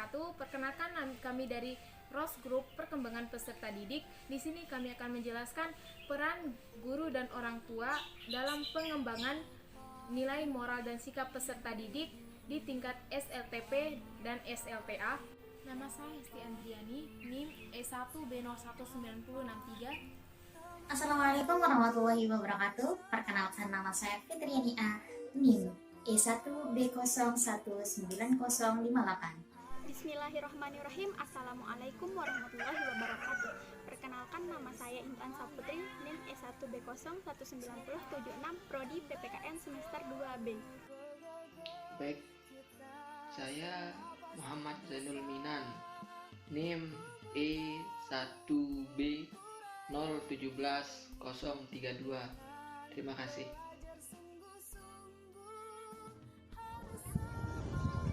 wabarakatuh. Perkenalkan kami dari Rose Group Perkembangan Peserta Didik. Di sini kami akan menjelaskan peran guru dan orang tua dalam pengembangan nilai moral dan sikap peserta didik di tingkat SLTP dan SLTA. Nama saya Hesti Andriani, NIM E1B019063. Assalamualaikum warahmatullahi wabarakatuh. Perkenalkan, nama saya Fitriani A, NIM E1B01190058. Bismillahirrahmanirrahim. Assalamualaikum warahmatullahi wabarakatuh. Perkenalkan, nama saya Intan Saputri, NIM E1B019076, Prodi PPKN semester 2B. Baik, saya Muhammad Zainul Minan, NIM E1B017032. Terima kasih.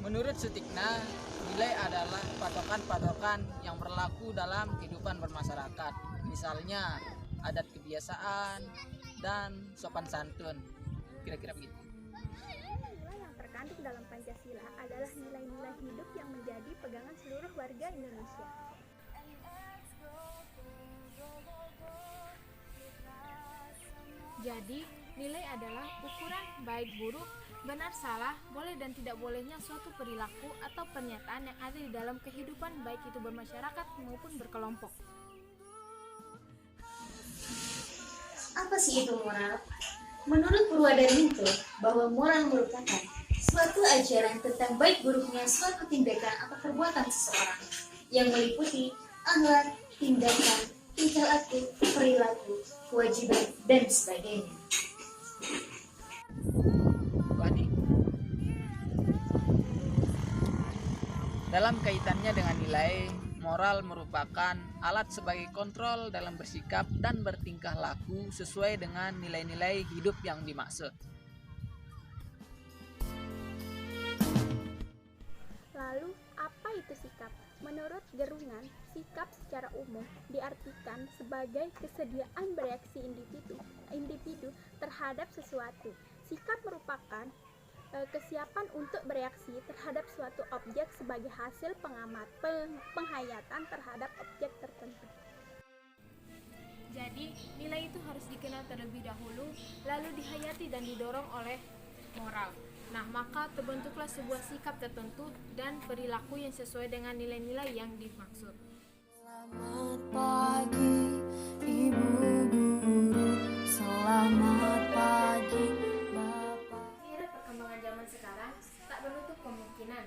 Menurut Sutikna, nilai adalah patokan-patokan yang berlaku dalam kehidupan bermasyarakat. Misalnya, adat kebiasaan dan sopan santun. Kira-kira begitu. Nilai yang terkandung dalam Pancasila adalah nilai-nilai hidup yang menjadi pegangan seluruh warga Indonesia. Jadi, nilai adalah ukuran baik buruk, benar salah, boleh dan tidak bolehnya suatu perilaku atau pernyataan yang ada di dalam kehidupan baik itu bermasyarakat maupun berkelompok. Apa sih itu moral? Menurut Purwadaminto, bahwa moral merupakan suatu ajaran tentang baik buruknya suatu tindakan atau perbuatan seseorang yang meliputi akhlak, tindakan, tingkah laku, perilaku, kewajiban, dan sebagainya. Wadi. Dalam kaitannya dengan nilai, moral merupakan alat sebagai kontrol dalam bersikap dan bertingkah laku sesuai dengan nilai-nilai hidup yang dimaksud. Lalu, apa itu sikap? Menurut Gerungan, sikap secara umum diartikan sebagai kesediaan bereaksi individu terhadap sesuatu. Sikap merupakan kesiapan untuk bereaksi terhadap suatu objek sebagai hasil penghayatan terhadap objek tertentu. Jadi, nilai itu harus dikenal terlebih dahulu, lalu dihayati dan didorong oleh moral. Nah, maka terbentuklah sebuah sikap tertentu dan perilaku yang sesuai dengan nilai-nilai yang dimaksud. Selamat pagi, Ibu Guru. Selamat pagi, Bapak. Seiring perkembangan zaman sekarang, tak menutup kemungkinan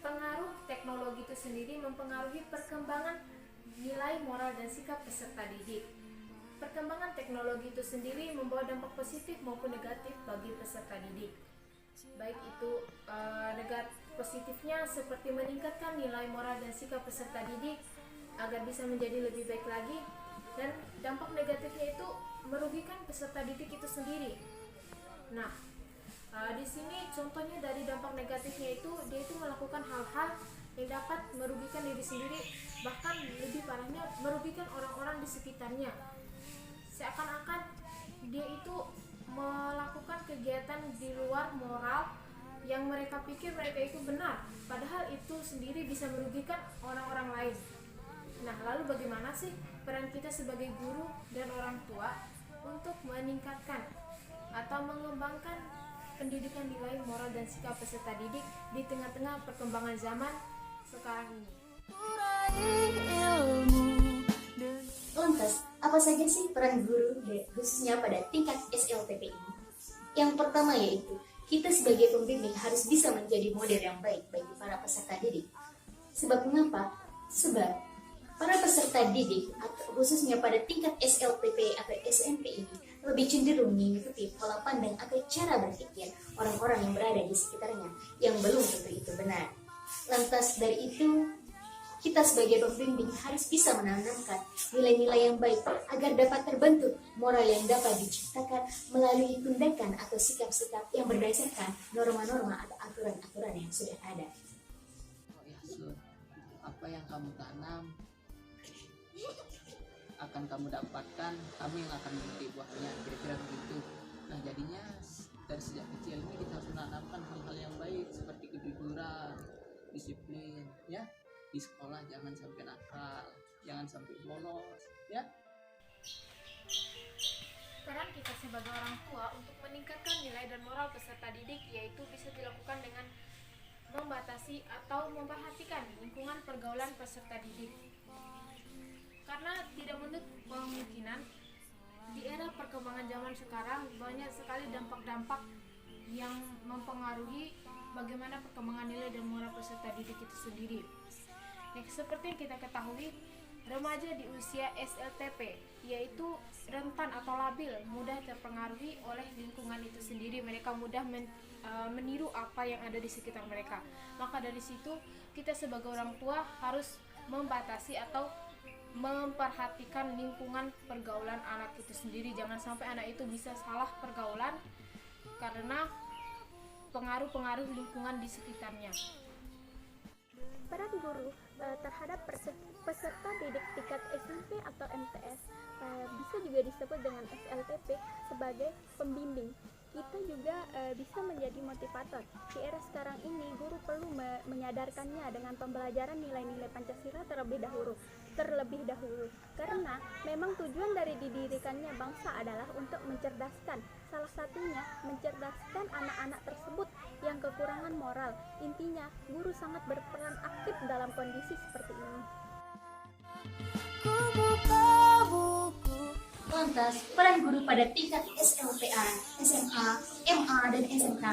pengaruh teknologi itu sendiri mempengaruhi perkembangan nilai moral dan sikap peserta didik. Perkembangan teknologi itu sendiri membawa dampak positif maupun negatif bagi peserta didik. Baik itu negatif positifnya seperti meningkatkan nilai moral dan sikap peserta didik agar bisa menjadi lebih baik lagi, dan dampak negatifnya itu merugikan peserta didik itu sendiri. Nah, di sini contohnya dari dampak negatifnya itu, dia itu melakukan hal-hal yang dapat merugikan diri sendiri, bahkan lebih parahnya merugikan orang-orang di sekitarnya. Seakan-akan dia itu melakukan kegiatan di luar moral yang mereka pikir mereka itu benar, padahal itu sendiri bisa merugikan orang-orang lain. Nah, lalu bagaimana sih peran kita sebagai guru dan orang tua untuk meningkatkan atau mengembangkan pendidikan nilai moral dan sikap peserta didik di tengah-tengah perkembangan zaman sekarang ini? Lantas, apa saja sih peran guru khususnya pada tingkat SLTP ini? Yang pertama yaitu, kita sebagai pembimbing harus bisa menjadi model yang baik bagi para peserta didik. Sebab mengapa? Sebab para peserta didik, atau khususnya pada tingkat SLTP atau SMP ini, lebih cenderung mengikuti pola pandang atau cara berpikir orang-orang yang berada di sekitarnya yang belum tentu itu benar. Lantas dari itu, kita sebagai pembimbing harus bisa menanamkan nilai-nilai yang baik agar dapat terbentuk moral yang dapat diciptakan melalui tindakan atau sikap-sikap yang berdasarkan norma-norma atau aturan-aturan yang sudah ada. Apa yang kamu tanam akan kamu dapatkan, kamu yang akan memetik buahnya, kira-kira begitu. Nah, jadinya dari sejak kecil ini kita harus menanamkan hal-hal yang baik seperti kejujuran, disiplin ya. Di sekolah jangan sampai nakal, jangan sampai bolos ya. Peran kita sebagai orang tua untuk meningkatkan nilai dan moral peserta didik yaitu bisa dilakukan dengan membatasi atau memperhatikan lingkungan pergaulan peserta didik. Karena tidak menutup kemungkinan di era perkembangan zaman sekarang banyak sekali dampak-dampak yang mempengaruhi bagaimana perkembangan nilai dan moral peserta didik itu sendiri. Seperti yang kita ketahui, remaja di usia SLTP yaitu rentan atau labil, mudah terpengaruhi oleh lingkungan itu sendiri. Mereka mudah meniru apa yang ada di sekitar mereka. Maka dari situ kita sebagai orang tua harus membatasi atau memperhatikan lingkungan pergaulan anak itu sendiri. Jangan sampai anak itu bisa salah pergaulan karena pengaruh-pengaruh lingkungan di sekitarnya. Peran guru terhadap peserta didik tingkat SMP atau MTS bisa juga disebut dengan SLTP sebagai pembimbing. Kita juga bisa menjadi motivator. Di era sekarang ini, guru perlu menyadarkannya dengan pembelajaran nilai-nilai Pancasila terlebih dahulu. Karena memang tujuan dari didirikannya bangsa adalah untuk mencerdaskan. Salah satunya mencerdaskan anak-anak tersebut yang kekurangan moral. Intinya, guru sangat berperan aktif dalam kondisi seperti ini. Lantas, peran guru pada tingkat SLTA, SMA, MA, dan SMK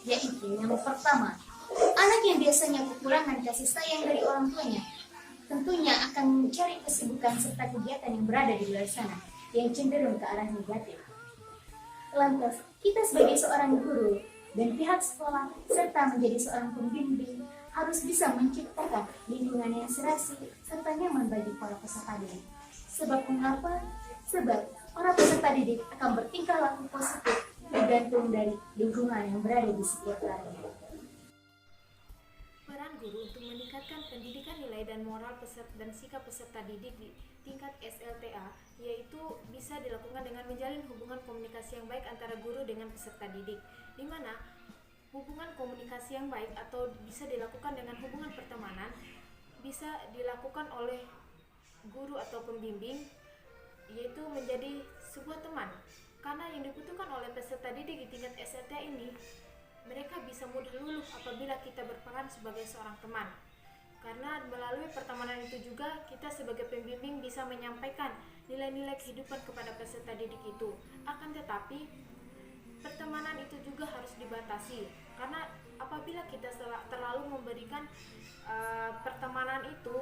yaitu yang pertama, anak yang biasanya kekurangan kasih sayang dari orang tuanya tentunya akan mencari kesibukan serta kegiatan yang berada di luar sana yang cenderung ke arah negatif. Lantas, kita sebagai seorang guru dan pihak sekolah serta menjadi seorang pembimbing harus bisa menciptakan lingkungan yang serasi serta nyaman bagi para peserta didik. Sebab mengapa? Sebab para peserta didik akan bertingkah laku positif tergantung dari lingkungan yang berada di sekitarnya. Peran guru untuk meningkatkan pendidikan nilai dan moral dan sikap peserta didik di tingkat SLTA yaitu bisa dilakukan dengan menjalin hubungan komunikasi yang baik antara guru dengan peserta didik, di mana hubungan komunikasi yang baik atau bisa dilakukan dengan hubungan pertemanan bisa dilakukan oleh guru atau pembimbing, yaitu menjadi sebuah teman. Karena yang dibutuhkan oleh peserta didik di tingkat SLTA ini, mereka bisa mudah luluh apabila kita berperan sebagai seorang teman. Karena melalui pertemanan itu juga kita sebagai pembimbing bisa menyampaikan nilai-nilai kehidupan kepada peserta didik itu. Akan tetapi pertemanan itu juga harus dibatasi, karena apabila kita terlalu memberikan pertemanan itu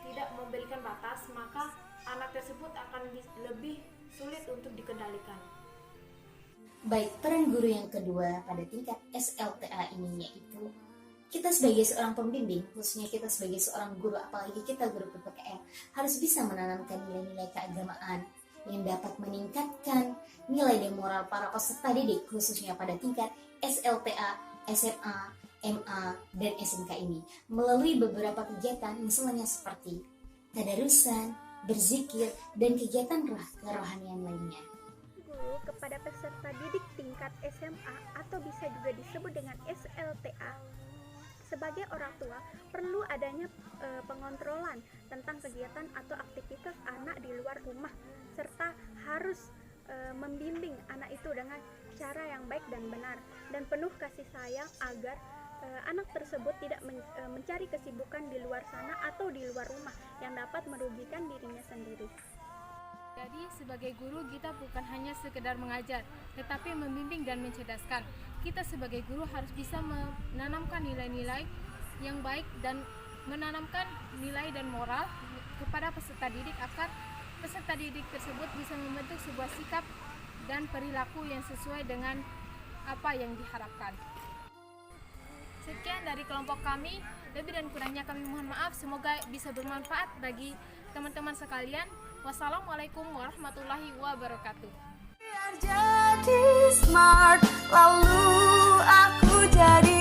tidak memberikan batas, maka anak tersebut akan lebih sulit untuk dikendalikan. Baik, peran guru yang kedua pada tingkat SLTA ini yaitu kita sebagai seorang pembimbing, khususnya kita sebagai seorang guru, apalagi kita guru PPKN, harus bisa menanamkan nilai-nilai keagamaan yang dapat meningkatkan nilai dan moral para peserta didik, khususnya pada tingkat SLTA, SMA, MA, dan SMK ini, melalui beberapa kegiatan misalnya seperti tadarusan, berzikir, dan kegiatan kerohanian lainnya. Guru kepada peserta didik tingkat SMA atau bisa juga disebut dengan SLTA sebagai orang tua perlu adanya pengontrolan tentang kegiatan atau aktivitas anak di luar rumah, serta harus membimbing anak itu dengan cara yang baik dan benar dan penuh kasih sayang agar anak tersebut tidak mencari kesibukan di luar sana atau di luar rumah yang dapat merugikan dirinya sendiri. Jadi sebagai guru kita bukan hanya sekedar mengajar, tetapi membimbing dan mencerdaskan. Kita sebagai guru harus bisa menanamkan nilai-nilai yang baik dan menanamkan nilai dan moral kepada peserta didik agar peserta didik tersebut bisa membentuk sebuah sikap dan perilaku yang sesuai dengan apa yang diharapkan. Sekian dari kelompok kami, lebih dan kurangnya kami mohon maaf, semoga bisa bermanfaat bagi teman-teman sekalian. Wassalamualaikum warahmatullahi wabarakatuh. Biar jadi smart, lalu aku jadi